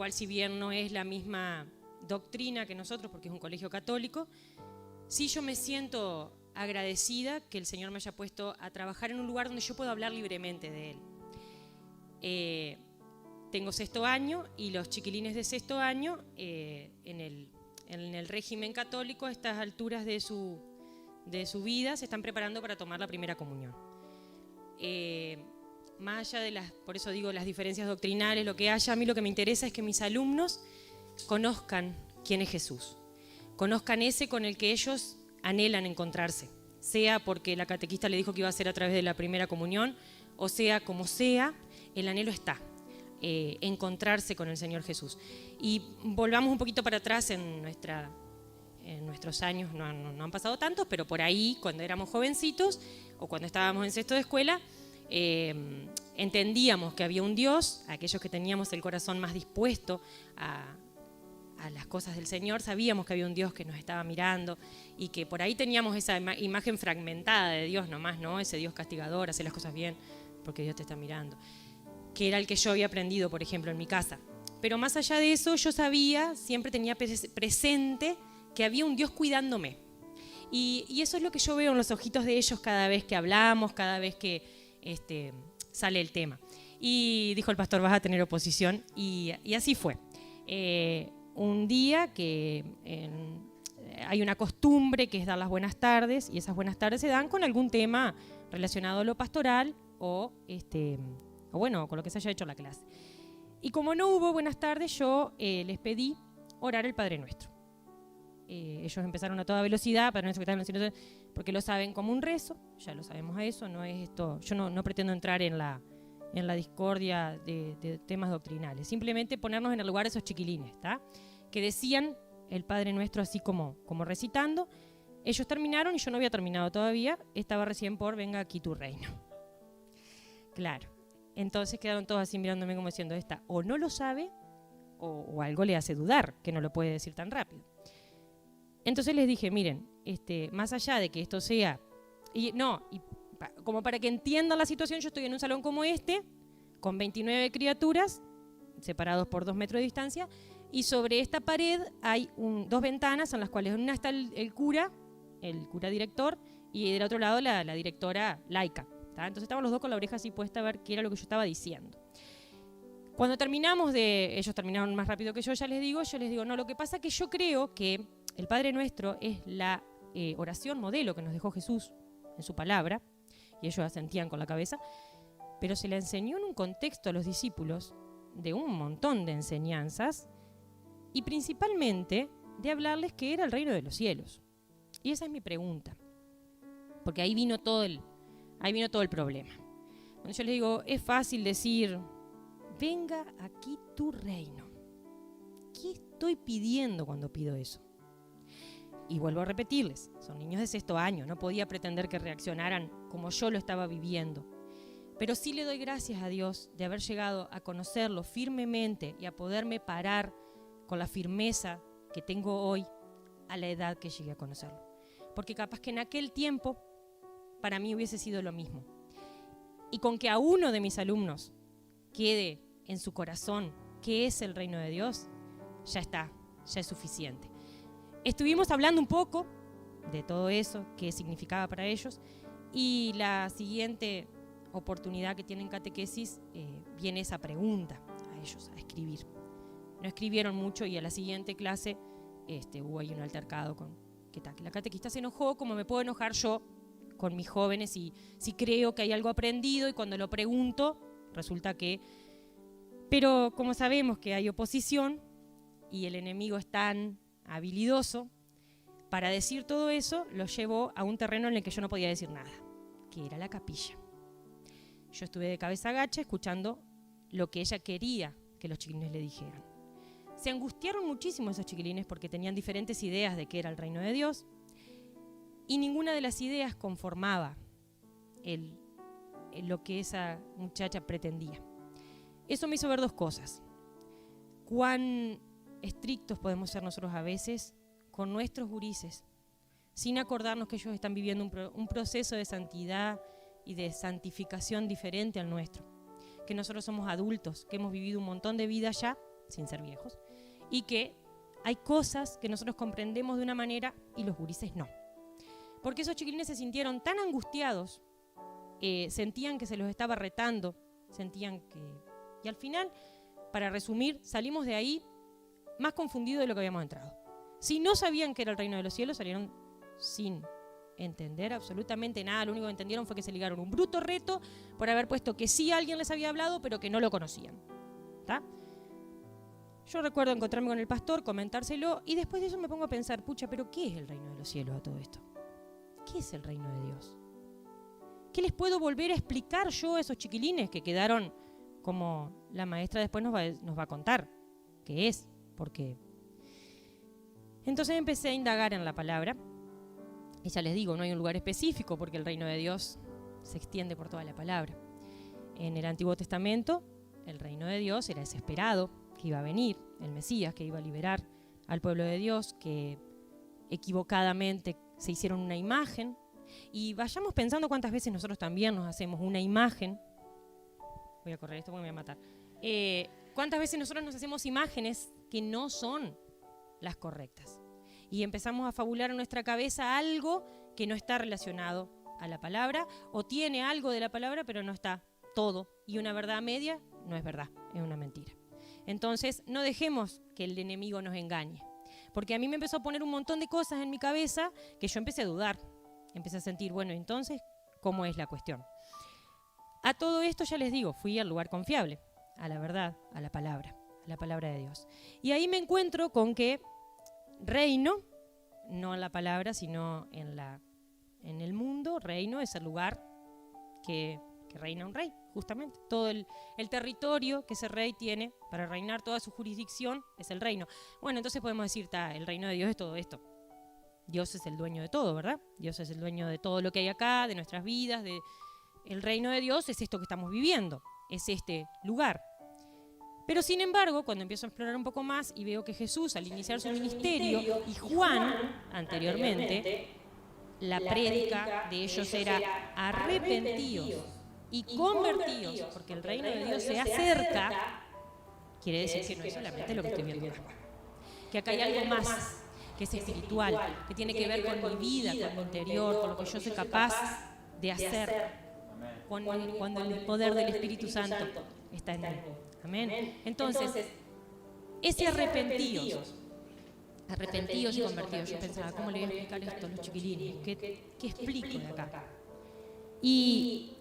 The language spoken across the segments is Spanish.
cual si bien no es la misma doctrina que nosotros, porque es un colegio católico, sí yo me siento agradecida que el Señor me haya puesto a trabajar en un lugar donde yo puedo hablar libremente de Él. Tengo sexto año y los chiquilines de sexto año en el régimen católico a estas alturas de su vida se están preparando para tomar la primera comunión. Más allá de por eso digo, las diferencias doctrinales, lo que haya, a mí lo que me interesa es que mis alumnos conozcan quién es Jesús, conozcan ese con el que ellos anhelan encontrarse, sea porque la catequista le dijo que iba a ser a través de la primera comunión, o sea como sea, el anhelo está, encontrarse con el Señor Jesús. Y volvamos un poquito para atrás en nuestros años, no han pasado tantos, pero por ahí, cuando éramos jovencitos o cuando estábamos en sexto de escuela, entendíamos que había un Dios. Aquellos que teníamos el corazón más dispuesto a las cosas del Señor, sabíamos que había un Dios que nos estaba mirando y que por ahí teníamos esa imagen fragmentada de Dios nomás, ¿no? Ese Dios castigador, hace las cosas bien porque Dios te está mirando, que era el que yo había aprendido, por ejemplo, en mi casa. Pero más allá de eso, yo sabía, siempre tenía presente que había un Dios cuidándome. Y eso es lo que yo veo en los ojitos de ellos cada vez que hablamos, cada vez que sale el tema. Y dijo el pastor, vas a tener oposición, y así fue. Un día que hay una costumbre que es dar las buenas tardes, y esas buenas tardes se dan con algún tema relacionado a lo pastoral o bueno, con lo que se haya hecho en la clase. Y como no hubo buenas tardes, yo les pedí orar el Padre Nuestro. Ellos empezaron a toda velocidad, Padre Nuestro que estás en los cielos, porque lo saben como un rezo, ya lo sabemos a eso, no es esto. Yo no pretendo entrar en la discordia de temas doctrinales, simplemente ponernos en el lugar de esos chiquilines, ¿tá? Que decían el Padre Nuestro así como recitando. Ellos terminaron y yo no había terminado todavía, estaba recién por venga aquí tu reino. Claro, entonces quedaron todos así mirándome como diciendo, esta o no lo sabe o algo le hace dudar, que no lo puede decir tan rápido. Entonces les dije, miren, más allá de que esto sea, como para que entiendan la situación, yo estoy en un salón como con 29 criaturas, separados por 2 metros de distancia, y sobre esta pared hay 2 ventanas en las cuales en una está el cura director, y del otro lado la directora laica, ¿tá? Entonces estaban los dos con la oreja así puesta a ver qué era lo que yo estaba diciendo. Cuando terminamos ellos terminaron más rápido que yo les digo, no, lo que pasa es que yo creo que el Padre Nuestro es la oración modelo que nos dejó Jesús en su palabra, y ellos asentían con la cabeza, pero se la enseñó en un contexto a los discípulos de un montón de enseñanzas y principalmente de hablarles que era el reino de los cielos. Y esa es mi pregunta, porque ahí vino todo el problema. Cuando yo les digo, es fácil decir, venga aquí tu reino. ¿Qué estoy pidiendo cuando pido eso? Y vuelvo a repetirles, son niños de sexto año, no podía pretender que reaccionaran como yo lo estaba viviendo. Pero sí le doy gracias a Dios de haber llegado a conocerlo firmemente y a poderme parar con la firmeza que tengo hoy a la edad que llegué a conocerlo. Porque capaz que en aquel tiempo para mí hubiese sido lo mismo. Y con que a uno de mis alumnos quede en su corazón qué es el reino de Dios, ya está, ya es suficiente. Estuvimos hablando un poco de todo eso, qué significaba para ellos, y la siguiente oportunidad que tienen catequesis viene esa pregunta a ellos, a escribir. No escribieron mucho y a la siguiente clase hubo ahí un altercado que la catequista se enojó, como me puedo enojar yo con mis jóvenes y si creo que hay algo aprendido y cuando lo pregunto resulta que... Pero como sabemos que hay oposición y el enemigo es tan habilidoso, para decir todo eso lo llevó a un terreno en el que yo no podía decir nada, que era la capilla. Yo estuve de cabeza agacha escuchando lo que ella quería que los chiquilines le dijeran. Se angustiaron muchísimo esos chiquilines porque tenían diferentes ideas de qué era el reino de Dios y ninguna de las ideas conformaba lo que esa muchacha pretendía. Eso me hizo ver 2 cosas. Cuán estrictos podemos ser nosotros a veces con nuestros gurises, sin acordarnos que ellos están viviendo un proceso de santidad y de santificación diferente al nuestro, que nosotros somos adultos, que hemos vivido un montón de vida ya sin ser viejos, y que hay cosas que nosotros comprendemos de una manera y los gurises no. Porque esos chiquilines se sintieron tan angustiados, sentían que se los estaba retando, sentían que... Y al final, para resumir, salimos de ahí más confundidos de lo que habíamos entrado. Si no sabían que era el reino de los cielos, salieron sin entender absolutamente nada. Lo único que entendieron fue que se ligaron un bruto reto por haber puesto que sí alguien les había hablado, pero que no lo conocían. ¿Tá? Yo recuerdo encontrarme con el pastor, comentárselo, y después de eso me pongo a pensar, pucha, pero ¿qué es el reino de los cielos a todo esto? ¿Qué es el reino de Dios? ¿Qué les puedo volver a explicar yo a esos chiquilines que quedaron, como la maestra después nos va a contar? ¿Qué es? ¿Por qué? Entonces empecé a indagar en la palabra. Y ya les digo, no hay un lugar específico porque el reino de Dios se extiende por toda la palabra. En el Antiguo Testamento, el reino de Dios era ese esperado que iba a venir, el Mesías que iba a liberar al pueblo de Dios, que equivocadamente se hicieron una imagen. Y vayamos pensando cuántas veces nosotros también nos hacemos una imagen. Voy a correr esto porque me voy a matar. ¿Cuántas veces nosotros nos hacemos imágenes que no son las correctas? Y empezamos a fabular en nuestra cabeza algo que no está relacionado a la palabra, o tiene algo de la palabra, pero no está todo. Y una verdad media no es verdad, es una mentira. Entonces, no dejemos que el enemigo nos engañe. Porque a mí me empezó a poner un montón de cosas en mi cabeza que yo empecé a dudar. Empecé a sentir, bueno, entonces, ¿cómo es la cuestión? A todo esto, ya les digo, fui al lugar confiable, a la verdad, a la palabra de Dios. Y ahí me encuentro con que reino, no en la palabra, sino en el mundo, reino es el lugar que reina un rey, justamente. Todo el territorio que ese rey tiene para reinar, toda su jurisdicción, es el reino. Bueno, entonces podemos decir, el reino de Dios es todo esto. Dios es el dueño de todo, ¿verdad? Dios es el dueño de todo lo que hay acá, de nuestras vidas. El reino de Dios es esto que estamos viviendo, es este lugar. Pero sin embargo, cuando empiezo a explorar un poco más y veo que Jesús, al iniciar su ministerio, y Juan, anteriormente, la prédica de ellos era arrepentidos y convertidos, porque el reino de Dios se acerca, quiere decir que no es solamente lo que estoy viendo acá. Que acá hay algo más, que es espiritual, que tiene que ver con mi vida, con mi interior, con lo que yo soy capaz de hacer, cuando el poder del Espíritu Santo está en mí. Amén. Entonces, ese arrepentidos y convertidos, yo pensaba, ¿cómo le voy a explicar esto a los chiquilines? ¿Qué explico de acá? Y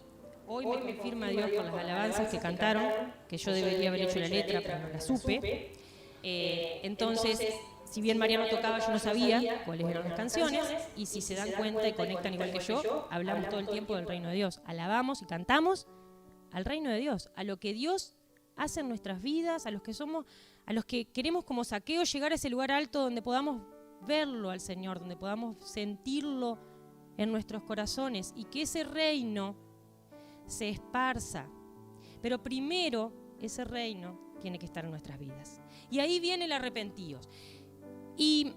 hoy me confirma Dios con las alabanzas que cantaron, que yo debería haber hecho la letra, pero no la supe. Entonces, si bien Mariano tocaba, yo no sabía cuáles eran las canciones, y si se dan cuenta y conectan igual que yo, hablamos todo el tiempo del reino de Dios. Alabamos y cantamos al reino de Dios, a lo que Dios hace en nuestras vidas, a los que queremos como Saqueo llegar a ese lugar alto donde podamos verlo al Señor, donde podamos sentirlo en nuestros corazones y que ese reino se esparza. Pero primero ese reino tiene que estar en nuestras vidas. Y ahí viene el arrepentidos. Y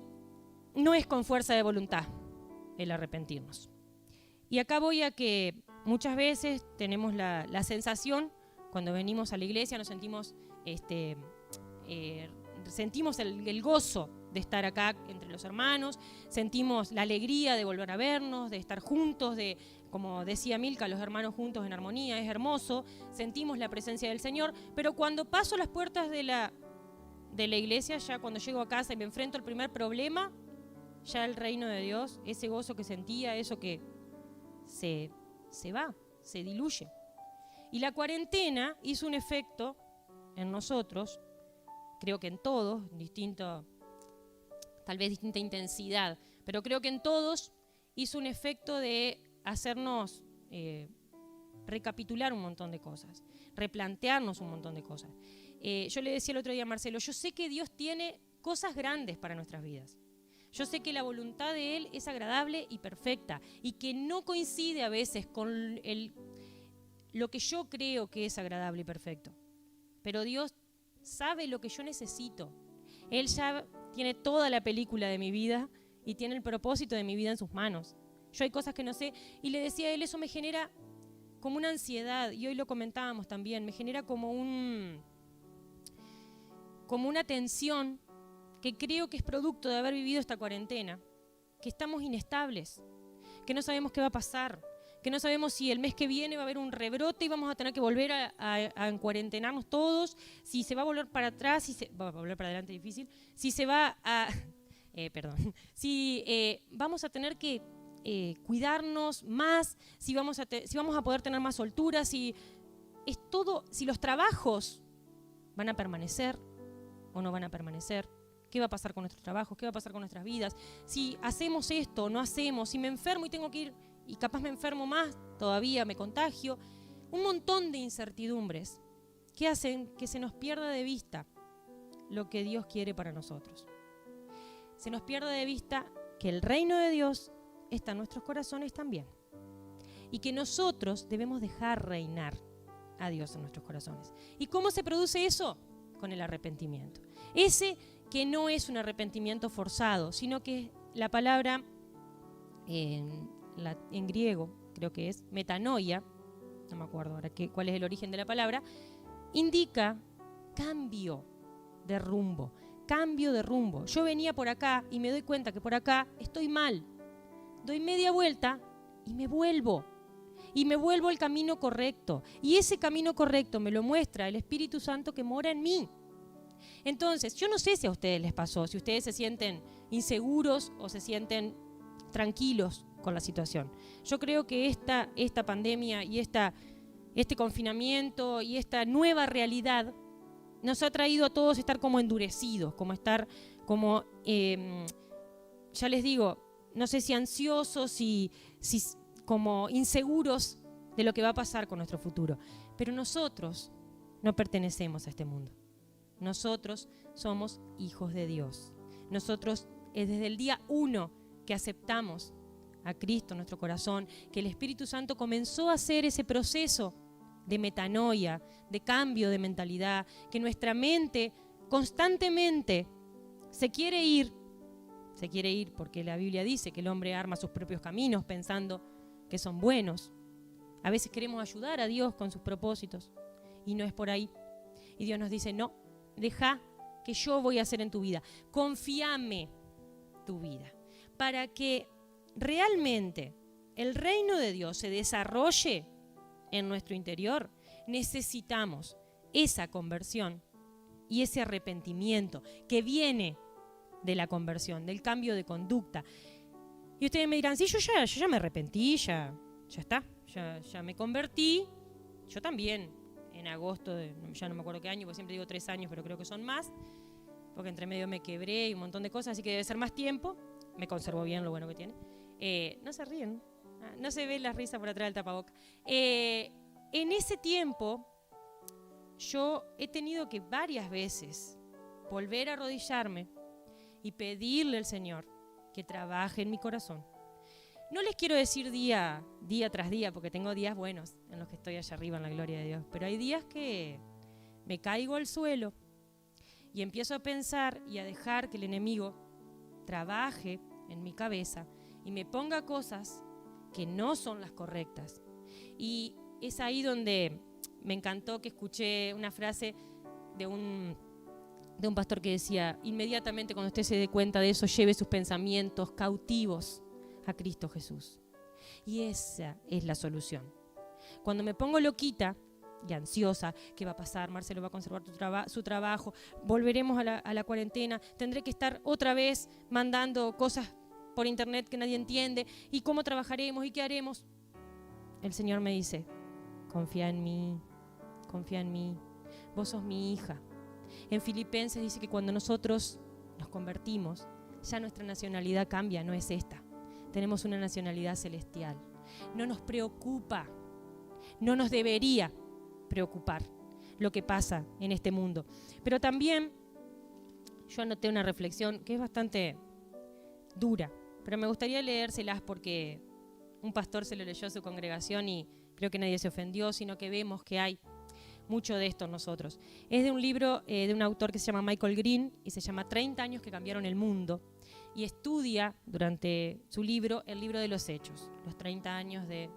no es con fuerza de voluntad el arrepentirnos. Y acá voy a que muchas veces tenemos la sensación, cuando venimos a la iglesia, nos sentimos, sentimos el gozo de estar acá entre los hermanos, sentimos la alegría de volver a vernos, de estar juntos, como decía Milka, los hermanos juntos en armonía, es hermoso, sentimos la presencia del Señor, pero cuando paso las puertas de la iglesia, ya cuando llego a casa y me enfrento al primer problema, ya el reino de Dios, ese gozo que sentía, eso que se va, se diluye. Y la cuarentena hizo un efecto en nosotros, creo que en todos, tal vez distinta intensidad, pero creo que en todos hizo un efecto de hacernos recapitular un montón de cosas, replantearnos un montón de cosas. Yo le decía el otro día a Marcelo, yo sé que Dios tiene cosas grandes para nuestras vidas. Yo sé que la voluntad de Él es agradable y perfecta y que no coincide a veces con lo que yo creo que es agradable y perfecto. Pero Dios sabe lo que yo necesito. Él ya tiene toda la película de mi vida y tiene el propósito de mi vida en sus manos. Yo hay cosas que no sé. Y le decía a él, eso me genera como una ansiedad. Y hoy lo comentábamos también. Me genera como como una tensión que creo que es producto de haber vivido esta cuarentena, que estamos inestables, que no sabemos qué va a pasar, que no sabemos si el mes que viene va a haber un rebrote y vamos a tener que volver a encuarentenarnos todos, si se va a volver para atrás, si se va a volver para adelante difícil, si se va a... si vamos a tener que cuidarnos más, si vamos a poder tener más soltura, si los trabajos van a permanecer o no van a permanecer, qué va a pasar con nuestros trabajos, qué va a pasar con nuestras vidas, si hacemos esto o no hacemos, si me enfermo y tengo que ir y capaz me enfermo más, todavía me contagio, un montón de incertidumbres que hacen que se nos pierda de vista lo que Dios quiere para nosotros. Se nos pierda de vista que el reino de Dios está en nuestros corazones también y que nosotros debemos dejar reinar a Dios en nuestros corazones. ¿Y cómo se produce eso? Con el arrepentimiento. Ese que no es un arrepentimiento forzado, sino que la palabra en griego, creo que es metanoia, no me acuerdo ahora cuál es el origen de la palabra, indica cambio de rumbo, cambio de rumbo. Yo venía por acá y me doy cuenta que por acá estoy mal. Doy media vuelta y me vuelvo al camino correcto. Y ese camino correcto me lo muestra el Espíritu Santo que mora en mí. Entonces, yo no sé si a ustedes les pasó, si ustedes se sienten inseguros o se sienten tranquilos con la situación. Yo creo que esta pandemia y este confinamiento y esta nueva realidad nos ha traído a todos estar como endurecidos, ya les digo, no sé si ansiosos, si como inseguros de lo que va a pasar con nuestro futuro. Pero nosotros no pertenecemos a este mundo. Nosotros somos hijos de Dios. Nosotros, desde el día 1 que aceptamos a Cristo en nuestro corazón, que el Espíritu Santo comenzó a hacer ese proceso de metanoia, de cambio de mentalidad, que nuestra mente constantemente se quiere ir porque la Biblia dice que el hombre arma sus propios caminos pensando que son buenos. A veces queremos ayudar a Dios con sus propósitos y no es por ahí. Y Dios nos dice, no, deja que yo voy a hacer en tu vida. Confíame tu vida. Para que realmente el reino de Dios se desarrolle en nuestro interior, necesitamos esa conversión y ese arrepentimiento que viene de la conversión, del cambio de conducta. Y ustedes me dirán, sí, yo ya me arrepentí, ya está, ya me convertí. Yo también, en agosto, ya no me acuerdo qué año, porque siempre digo 3 años, pero creo que son más, porque entre medio me quebré y un montón de cosas, así que debe ser más tiempo. Me conservo bien, lo bueno que tiene. No se ríen, no se ve la risa por atrás del tapaboca. En ese tiempo, yo he tenido que varias veces volver a arrodillarme y pedirle al Señor que trabaje en mi corazón. No les quiero decir día tras día, porque tengo días buenos en los que estoy allá arriba en la gloria de Dios, pero hay días que me caigo al suelo y empiezo a pensar y a dejar que el enemigo trabaje en mi cabeza y me ponga cosas que no son las correctas. Y es ahí donde me encantó que escuché una frase de un pastor que decía, inmediatamente cuando usted se dé cuenta de eso, lleve sus pensamientos cautivos a Cristo Jesús. Y esa es la solución. Cuando me pongo loquita y ansiosa, ¿qué va a pasar? Marcelo va a conservar su trabajo, volveremos a la cuarentena, tendré que estar otra vez mandando cosas por internet que nadie entiende, y cómo trabajaremos y qué haremos. El Señor me dice, confía en mí, vos sos mi hija. En Filipenses dice que cuando nosotros nos convertimos, ya nuestra nacionalidad cambia, no es esta. Tenemos una nacionalidad celestial. No nos preocupa, no nos debería preocupar lo que pasa en este mundo. Pero también yo anoté una reflexión que es bastante dura, pero me gustaría leérselas porque un pastor se lo leyó a su congregación y creo que nadie se ofendió, sino que vemos que hay mucho de esto en nosotros. Es de un libro de un autor que se llama Michael Green y se llama 30 años que cambiaron el mundo, y estudia durante su libro el libro de los Hechos, los 30 años de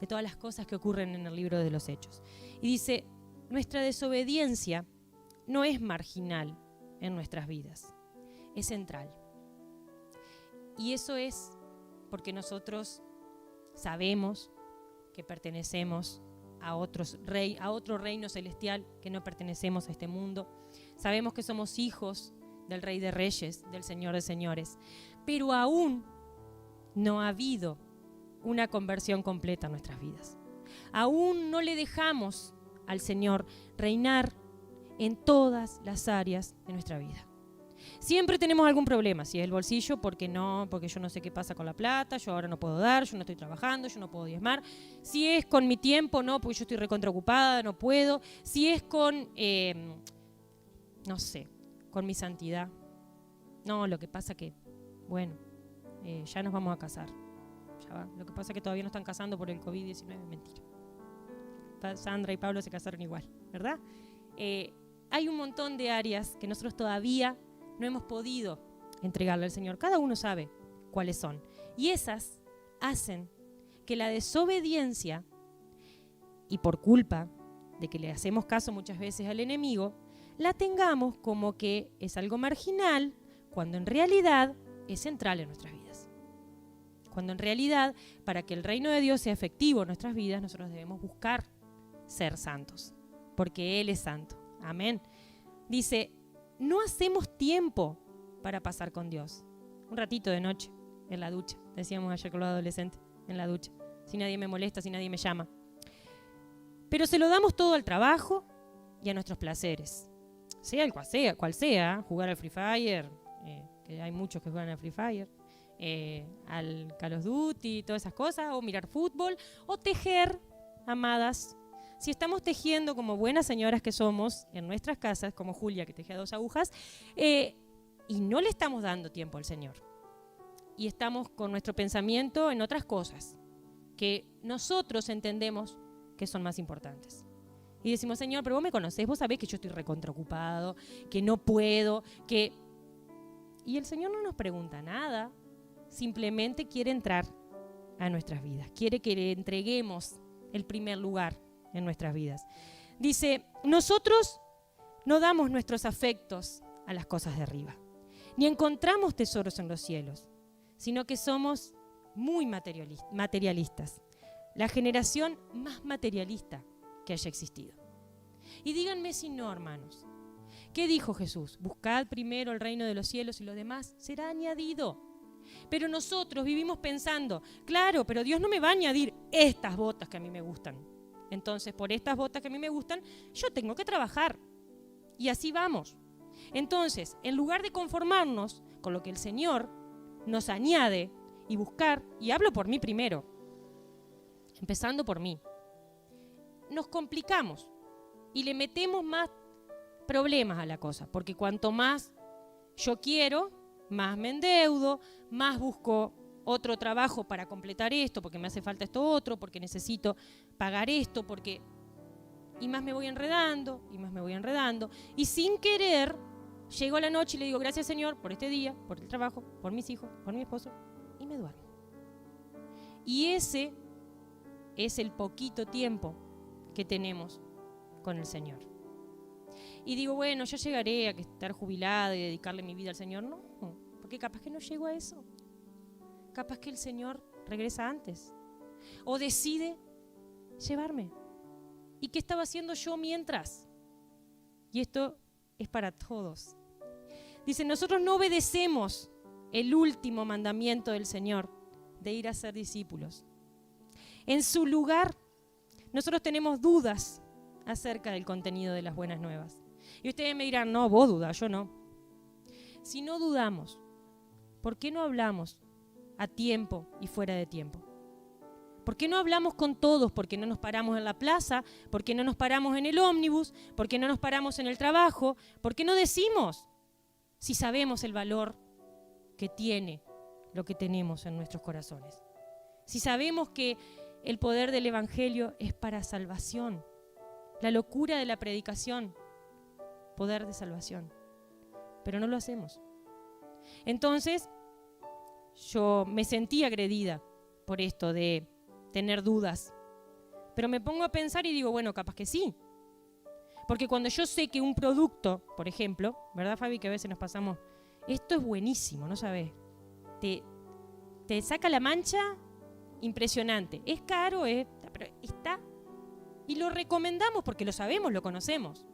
todas las cosas que ocurren en el libro de los Hechos. Y dice, nuestra desobediencia no es marginal en nuestras vidas, es central. Y eso es porque nosotros sabemos que pertenecemos a otro reino celestial, que no pertenecemos a este mundo. Sabemos que somos hijos del Rey de Reyes, del Señor de Señores, pero aún no ha habido una conversión completa en nuestras vidas. Aún no le dejamos al Señor reinar en todas las áreas de nuestra vida. Siempre tenemos algún problema, si es el bolsillo, porque yo no sé qué pasa con la plata, yo ahora no puedo dar, yo no estoy trabajando, yo no puedo diezmar. Si es con mi tiempo, no, porque yo estoy recontraocupada, no puedo. Si es con, no sé, con mi santidad. No, lo que pasa que, bueno, ya nos vamos a casar. Ya va. Lo que pasa es que todavía no están casando por el COVID-19, mentira. Sandra y Pablo se casaron igual, ¿verdad? Hay un montón de áreas que nosotros todavía no hemos podido entregarle al Señor. Cada uno sabe cuáles son. Y esas hacen que la desobediencia, y por culpa de que le hacemos caso muchas veces al enemigo, la tengamos como que es algo marginal, cuando en realidad es central en nuestras vidas. Cuando en realidad, para que el reino de Dios sea efectivo en nuestras vidas, nosotros debemos buscar ser santos, porque Él es santo. Amén. Dice, no hacemos tiempo para pasar con Dios. Un ratito de noche, en la ducha. Decíamos ayer con los adolescentes, en la ducha. Si nadie me molesta, si nadie me llama. Pero se lo damos todo al trabajo y a nuestros placeres. Sea el cual sea, jugar al Free Fire, que hay muchos que juegan al Free Fire, al Call of Duty, todas esas cosas, o mirar fútbol, o tejer, amadas. Si estamos tejiendo como buenas señoras que somos en nuestras casas, como Julia que teje a 2 agujas, y no le estamos dando tiempo al Señor, y estamos con nuestro pensamiento en otras cosas que nosotros entendemos que son más importantes. Y decimos, Señor, pero vos me conocés, vos sabés que yo estoy recontraocupado, que no puedo, que... Y el Señor no nos pregunta nada, simplemente quiere entrar a nuestras vidas, quiere que le entreguemos el primer lugar en nuestras vidas. Dice, nosotros no damos nuestros afectos a las cosas de arriba, ni encontramos tesoros en los cielos, sino que somos muy materialistas, la generación más materialista que haya existido. Y díganme si no, hermanos. ¿Qué dijo Jesús? Buscad primero el reino de los cielos y lo demás será añadido. Pero nosotros vivimos pensando, claro, pero Dios no me va a añadir estas botas que a mí me gustan. Entonces, por estas botas que a mí me gustan, yo tengo que trabajar. Y así vamos. Entonces, en lugar de conformarnos con lo que el Señor nos añade y buscar, y hablo por mí primero, empezando por mí, nos complicamos y le metemos más problemas a la cosa, porque cuanto más yo quiero, más me endeudo, más busco otro trabajo para completar esto, porque me hace falta esto otro, porque necesito pagar esto, y más me voy enredando, y más me voy enredando, y sin querer llego a la noche y le digo, gracias Señor por este día, por el trabajo, por mis hijos, por mi esposo, y me duermo. Y ese es el poquito tiempo que tenemos con el Señor. Y digo, bueno, yo llegaré a estar jubilada y dedicarle mi vida al Señor. No, porque capaz que no llego a eso. Capaz que el Señor regresa antes. O decide llevarme. ¿Y qué estaba haciendo yo mientras? Y esto es para todos. Dice, nosotros no obedecemos el último mandamiento del Señor de ir a ser discípulos. En su lugar, nosotros tenemos dudas acerca del contenido de las buenas nuevas. Y ustedes me dirán, no, vos dudás, yo no. Si no dudamos, ¿por qué no hablamos a tiempo y fuera de tiempo? ¿Por qué no hablamos con todos? ¿Por qué no nos paramos en la plaza? ¿Por qué no nos paramos en el ómnibus? ¿Por qué no nos paramos en el trabajo? ¿Por qué no decimos si sabemos el valor que tiene lo que tenemos en nuestros corazones? Si sabemos que el poder del Evangelio es para salvación, la locura de la predicación, poder de salvación, pero no lo hacemos. Entonces, yo me sentí agredida por esto de tener dudas, pero me pongo a pensar y digo, bueno, capaz que sí, Porque cuando yo sé que un producto, por ejemplo, ¿verdad, Fabi? Que a veces nos pasamos, esto es buenísimo, ¿no sabes? Te saca la mancha impresionante. Es caro, pero está. Y lo recomendamos porque lo sabemos, lo conocemos.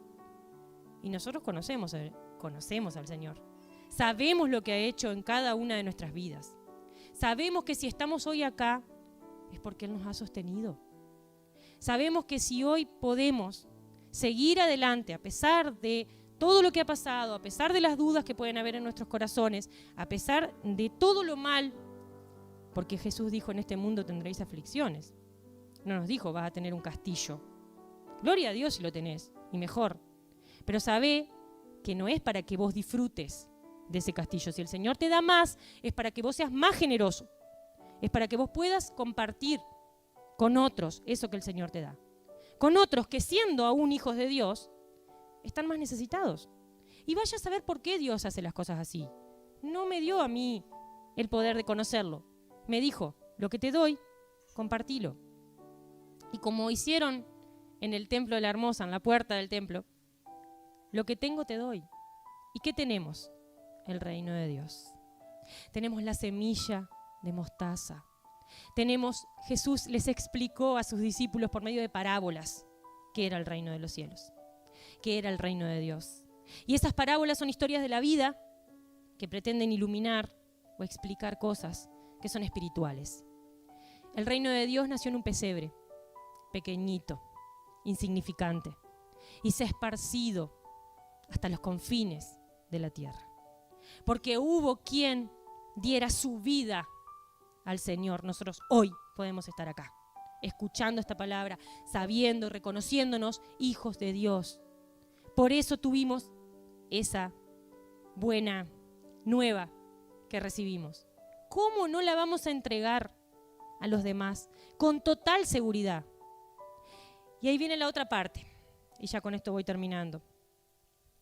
Y nosotros conocemos al Señor. Sabemos lo que ha hecho en cada una de nuestras vidas. Sabemos que si estamos hoy acá es porque Él nos ha sostenido. Sabemos que si hoy podemos seguir adelante a pesar de todo lo que ha pasado, a pesar de las dudas que pueden haber en nuestros corazones, a pesar de todo lo mal, porque Jesús dijo: en este mundo tendréis aflicciones. No nos dijo: vas a tener un castillo. Gloria a Dios si lo tenés, y mejor. Pero sabé que no es para que vos disfrutes de ese castillo. Si el Señor te da más, es para que vos seas más generoso. Es para que vos puedas compartir con otros eso que el Señor te da. Con otros que, siendo aún hijos de Dios, están más necesitados. Y vaya a saber por qué Dios hace las cosas así. No me dio a mí el poder de conocerlo. Me dijo: lo que te doy, compartilo. Y como hicieron en el templo de la Hermosa, en la puerta del templo, lo que tengo te doy. ¿Y qué tenemos? El reino de Dios. Tenemos la semilla de mostaza. Jesús les explicó a sus discípulos por medio de parábolas qué era el reino de los cielos, qué era el reino de Dios. Y esas parábolas son historias de la vida que pretenden iluminar o explicar cosas que son espirituales. El reino de Dios nació en un pesebre, pequeñito, insignificante, y se ha esparcido hasta los confines de la tierra. Porque hubo quien diera su vida al Señor. Nosotros hoy podemos estar acá, escuchando esta palabra, sabiendo, reconociéndonos hijos de Dios. Por eso tuvimos esa buena nueva que recibimos. ¿Cómo no la vamos a entregar a los demás con total seguridad? Y ahí viene la otra parte, y ya con esto voy terminando.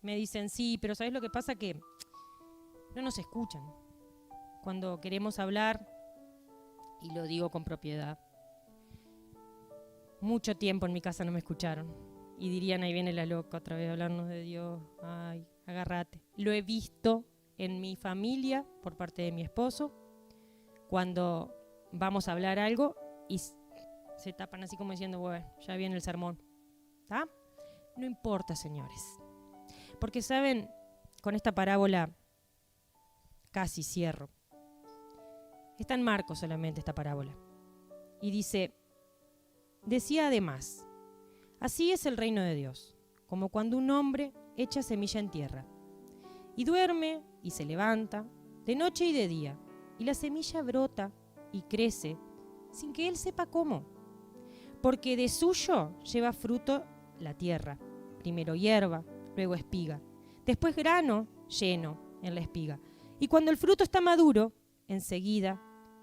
Me dicen: sí, pero ¿sabes lo que pasa? Que no nos escuchan. Cuando queremos hablar, y lo digo con propiedad, mucho tiempo en mi casa no me escucharon. Y dirían: ahí viene la loca otra vez a hablarnos de Dios. Ay, agárrate. Lo he visto en mi familia por parte de mi esposo, cuando vamos a hablar algo y se tapan así como diciendo: bueno, ya viene el sermón. ¿Está? No importa, señores. Porque saben, con esta parábola casi cierro. Está en Marcos solamente esta parábola. Y decía además: así es el reino de Dios, como cuando un hombre echa semilla en tierra, y duerme y se levanta, de noche y de día, y la semilla brota y crece sin que él sepa cómo. Porque de suyo lleva fruto la tierra, primero hierba, luego espiga, después grano lleno en la espiga. Y cuando el fruto está maduro, enseguida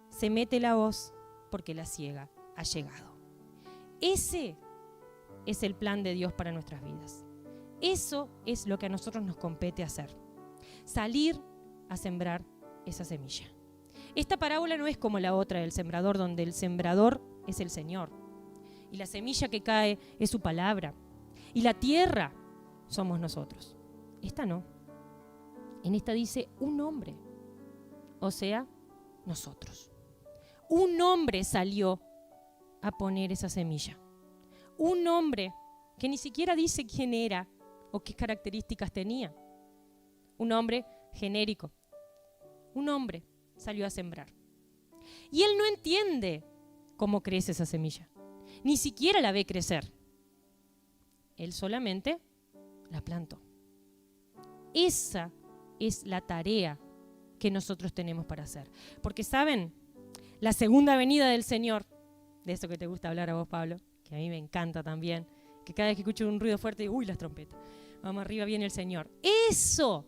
se mete la hoz, porque la siega ha llegado. Ese es el plan de Dios para nuestras vidas. Eso es lo que a nosotros nos compete hacer. Salir a sembrar esa semilla. Esta parábola no es como la otra del sembrador, donde el sembrador es el Señor. Y la semilla que cae es su palabra. Y la tierra somos nosotros. Esta no. En esta dice un hombre. O sea, nosotros. Un hombre salió a poner esa semilla. Un hombre que ni siquiera dice quién era o qué características tenía. Un hombre genérico. Un hombre salió a sembrar. Y él no entiende cómo crece esa semilla. Ni siquiera la ve crecer. Él solamente la plantó. Esa es la tarea que nosotros tenemos para hacer. Porque, ¿saben? La segunda venida del Señor, de eso que te gusta hablar a vos, Pablo, que a mí me encanta también, que cada vez que escucho un ruido fuerte digo: uy, las trompetas. Vamos, arriba viene el Señor. Eso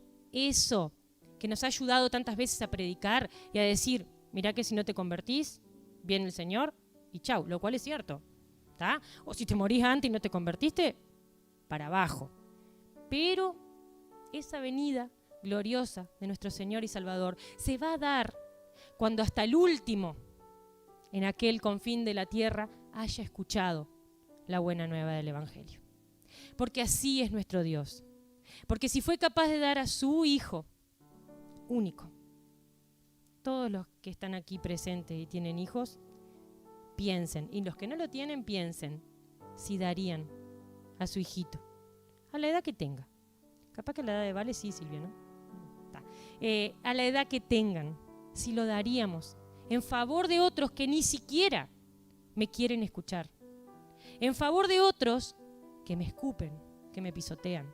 que nos ha ayudado tantas veces a predicar y a decir: mirá que si no te convertís, viene el Señor y chau, lo cual es cierto. ¿Tá? O si te morís antes y no te convertiste, para abajo. Pero esa venida gloriosa de nuestro Señor y Salvador se va a dar cuando hasta el último en aquel confín de la tierra haya escuchado la buena nueva del Evangelio. porque así es nuestro Dios. Porque si fue capaz de dar a su Hijo único, todos los que están aquí presentes y tienen hijos, piensen, y los que no lo tienen, piensen si darían a su hijito, a la edad que tenga. Capaz que a la edad de Vale sí, Silvia, ¿no? A la edad que tengan, si lo daríamos en favor de otros que ni siquiera me quieren escuchar, en favor de otros que me escupen, que me pisotean.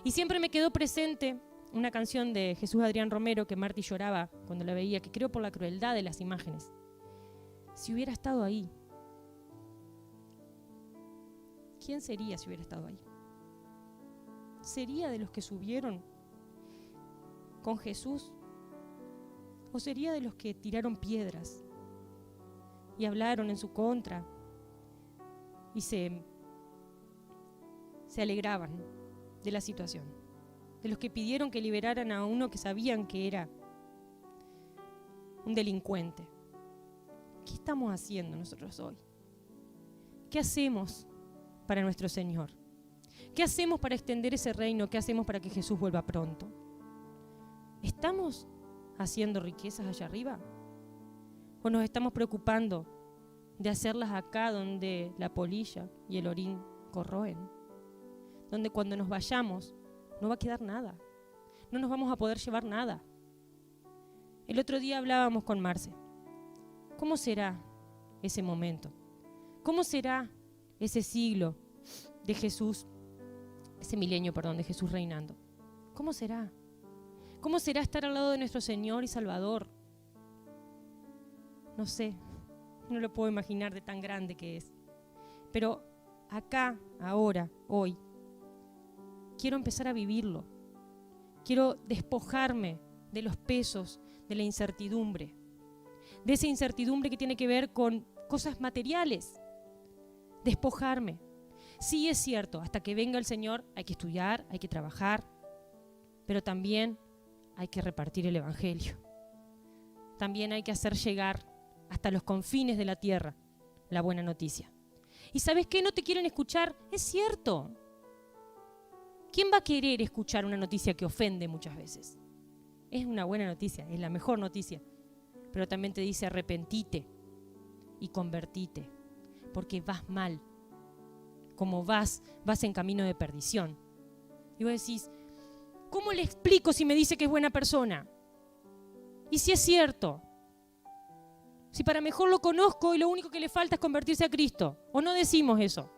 Y siempre me quedó presente una canción de Jesús Adrián Romero que Marty lloraba cuando la veía, que creo por la crueldad de las imágenes. Si hubiera estado ahí, ¿quién sería si hubiera estado ahí? ¿Sería de los que subieron con Jesús? ¿O sería de los que tiraron piedras y hablaron en su contra y se alegraban de la situación? De los que pidieron que liberaran a uno que sabían que era un delincuente. ¿Qué estamos haciendo nosotros hoy? ¿Qué hacemos para nuestro Señor? ¿Qué hacemos para extender ese reino? ¿Qué hacemos para que Jesús vuelva pronto? ¿Estamos haciendo riquezas allá arriba? ¿O nos estamos preocupando de hacerlas acá donde la polilla y el orín corroen? Donde cuando nos vayamos no va a quedar nada. No nos vamos a poder llevar nada. El otro día hablábamos con Marce. ¿Cómo será ese momento? ¿Cómo será ese siglo de Jesús, ese milenio, perdón, de Jesús reinando? ¿Cómo será? ¿Cómo será estar al lado de nuestro Señor y Salvador? No sé, no lo puedo imaginar de tan grande que es. Pero acá, ahora, hoy, quiero empezar a vivirlo. Quiero despojarme de los pesos, de la incertidumbre. De esa incertidumbre que tiene que ver con cosas materiales. Despojarme. Sí, es cierto, hasta que venga el Señor hay que estudiar, hay que trabajar, pero también hay que repartir el Evangelio. También hay que hacer llegar hasta los confines de la tierra la buena noticia. ¿Y sabes qué? ¿No te quieren escuchar? Es cierto. ¿Quién va a querer escuchar una noticia que ofende muchas veces? Es una buena noticia, es la mejor noticia. Pero también te dice arrepentite y convertite, porque vas mal. Como vas en camino de perdición. Y vos decís, ¿cómo le explico si me dice que es buena persona? Y si es cierto, si para mejor lo conozco y lo único que le falta es convertirse a Cristo, ¿o no decimos eso?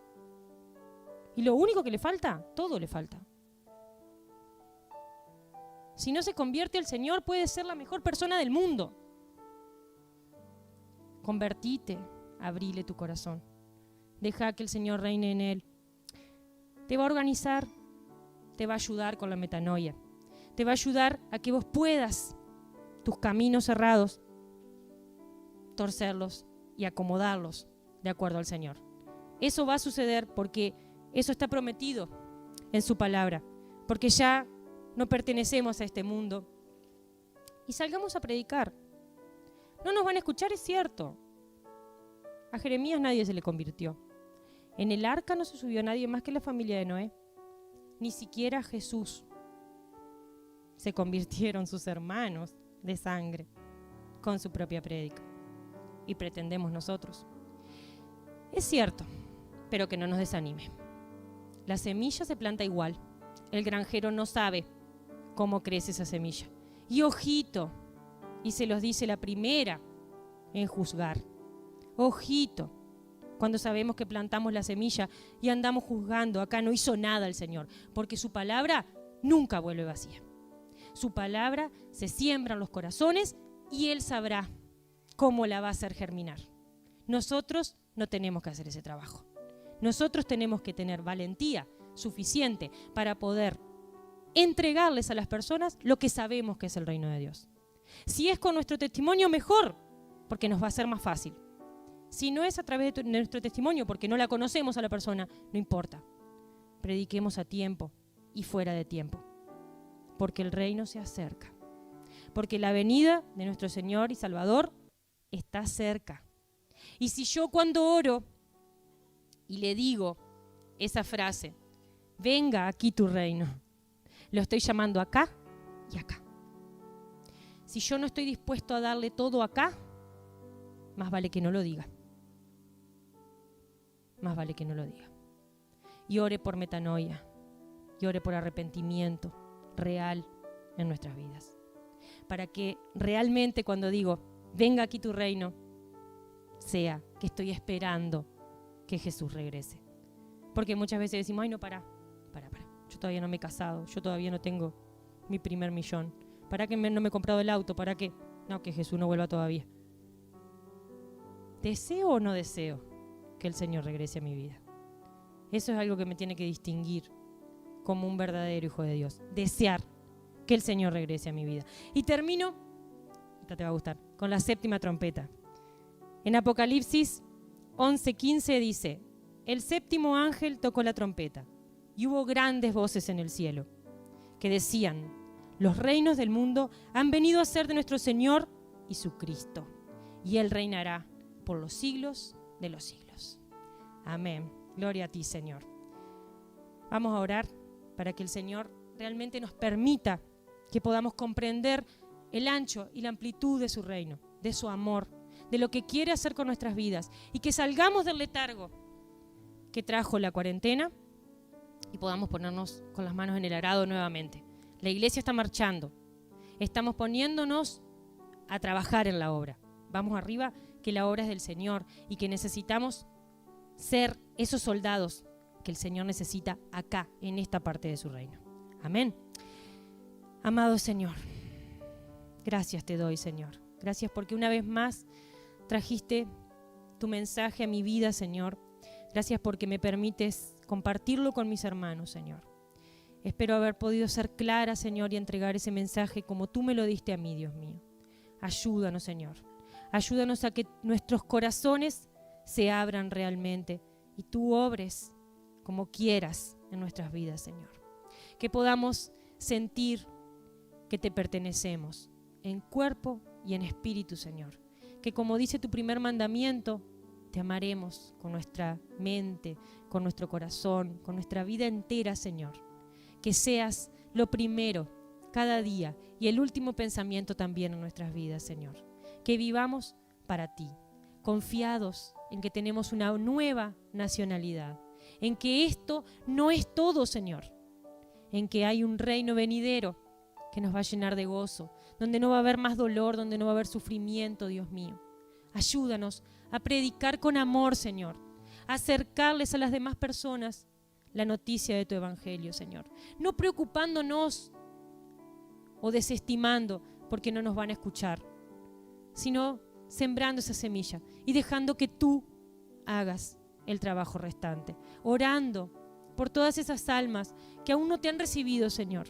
Y lo único que le falta, todo le falta. Si no se convierte al Señor, puede ser la mejor persona del mundo. Convertite, abrile tu corazón. Deja que el Señor reine en él. Te va a organizar, te va a ayudar con la metanoia. Te va a ayudar a que vos puedas tus caminos cerrados, torcerlos y acomodarlos de acuerdo al Señor. Eso va a suceder porque eso está prometido en su palabra. Porque ya no pertenecemos a este mundo. Y salgamos a predicar. No nos van a escuchar, es cierto. A Jeremías nadie se le convirtió. En el arca no se subió nadie más que la familia de Noé. Ni siquiera Jesús. Se convirtieron sus hermanos de sangre con su propia prédica. Y pretendemos nosotros. Es cierto, pero que no nos desanime. La semilla se planta igual. El granjero no sabe cómo crece esa semilla. Y ojito, y se los dice la primera en juzgar. Ojito, cuando sabemos que plantamos la semilla y andamos juzgando, acá no hizo nada el Señor, porque su palabra nunca vuelve vacía. Su palabra se siembra en los corazones y Él sabrá cómo la va a hacer germinar. Nosotros no tenemos que hacer ese trabajo. Nosotros tenemos que tener valentía suficiente para poder entregarles a las personas lo que sabemos que es el reino de Dios. Si es con nuestro testimonio, mejor, porque nos va a ser más fácil. Si no es a través de nuestro testimonio, porque no la conocemos a la persona, no importa. Prediquemos a tiempo y fuera de tiempo, porque el reino se acerca. Porque la venida de nuestro Señor y Salvador está cerca. Y si yo cuando oro y le digo esa frase, venga aquí tu reino. Lo estoy llamando acá y acá. Si yo no estoy dispuesto a darle todo acá, más vale que no lo diga. Más vale que no lo diga. Y ore por metanoia, y ore por arrepentimiento real en nuestras vidas. Para que realmente cuando digo, venga aquí tu reino, sea que estoy esperando que Jesús regrese. Porque muchas veces decimos, ay no, para. Yo todavía no me he casado, yo todavía no tengo mi primer millón. ¿Para qué no me he comprado el auto? ¿Para qué? No, que Jesús no vuelva todavía. ¿Deseo o no deseo que el Señor regrese a mi vida? Eso es algo que me tiene que distinguir como un verdadero hijo de Dios. Desear que el Señor regrese a mi vida. Y termino, esta te va a gustar, con la séptima trompeta. En Apocalipsis 11:15 dice, el séptimo ángel tocó la trompeta y hubo grandes voces en el cielo que decían, los reinos del mundo han venido a ser de nuestro Señor y su Cristo, y Él reinará por los siglos de los siglos. Amén. Gloria a ti, Señor. Vamos a orar para que el Señor realmente nos permita que podamos comprender el ancho y la amplitud de su reino, de su amor, de lo que quiere hacer con nuestras vidas y que salgamos del letargo que trajo la cuarentena y podamos ponernos con las manos en el arado nuevamente. La iglesia está marchando, estamos poniéndonos a trabajar en la obra. Vamos arriba, que la obra es del Señor y que necesitamos ser esos soldados que el Señor necesita acá, en esta parte de su reino. Amén. Amado Señor, gracias te doy, Señor. Gracias porque una vez más trajiste tu mensaje a mi vida, Señor. Gracias porque me permites compartirlo con mis hermanos, Señor. Espero haber podido ser clara, Señor, y entregar ese mensaje como tú me lo diste a mí, Dios mío. Ayúdanos, Señor. Ayúdanos a que nuestros corazones se abran realmente y tú obres como quieras en nuestras vidas, Señor. Que podamos sentir que te pertenecemos en cuerpo y en espíritu, Señor. Que como dice tu primer mandamiento, te amaremos con nuestra mente, con nuestro corazón, con nuestra vida entera, Señor. Que seas lo primero cada día y el último pensamiento también en nuestras vidas, Señor. Que vivamos para ti, confiados en que tenemos una nueva nacionalidad, en que esto no es todo, Señor, en que hay un reino venidero que nos va a llenar de gozo, donde no va a haber más dolor, donde no va a haber sufrimiento, Dios mío. Ayúdanos a predicar con amor, Señor, a acercarles a las demás personas la noticia de tu evangelio, Señor. No preocupándonos o desestimando porque no nos van a escuchar, sino sembrando esa semilla y dejando que tú hagas el trabajo restante. Orando por todas esas almas que aún no te han recibido, Señor,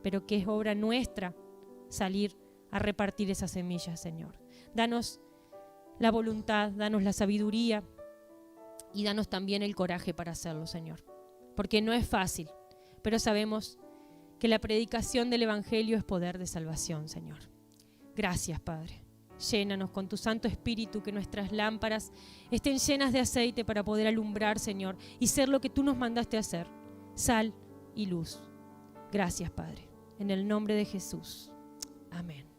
pero que es obra nuestra salir a repartir esas semillas, Señor. Danos la voluntad, danos la sabiduría y danos también el coraje para hacerlo, Señor. Porque no es fácil, pero sabemos que la predicación del Evangelio es poder de salvación, Señor. Gracias, Padre. Llénanos con tu Santo Espíritu, que nuestras lámparas estén llenas de aceite para poder alumbrar, Señor, y ser lo que tú nos mandaste a hacer, sal y luz. Gracias, Padre. En el nombre de Jesús. Amén.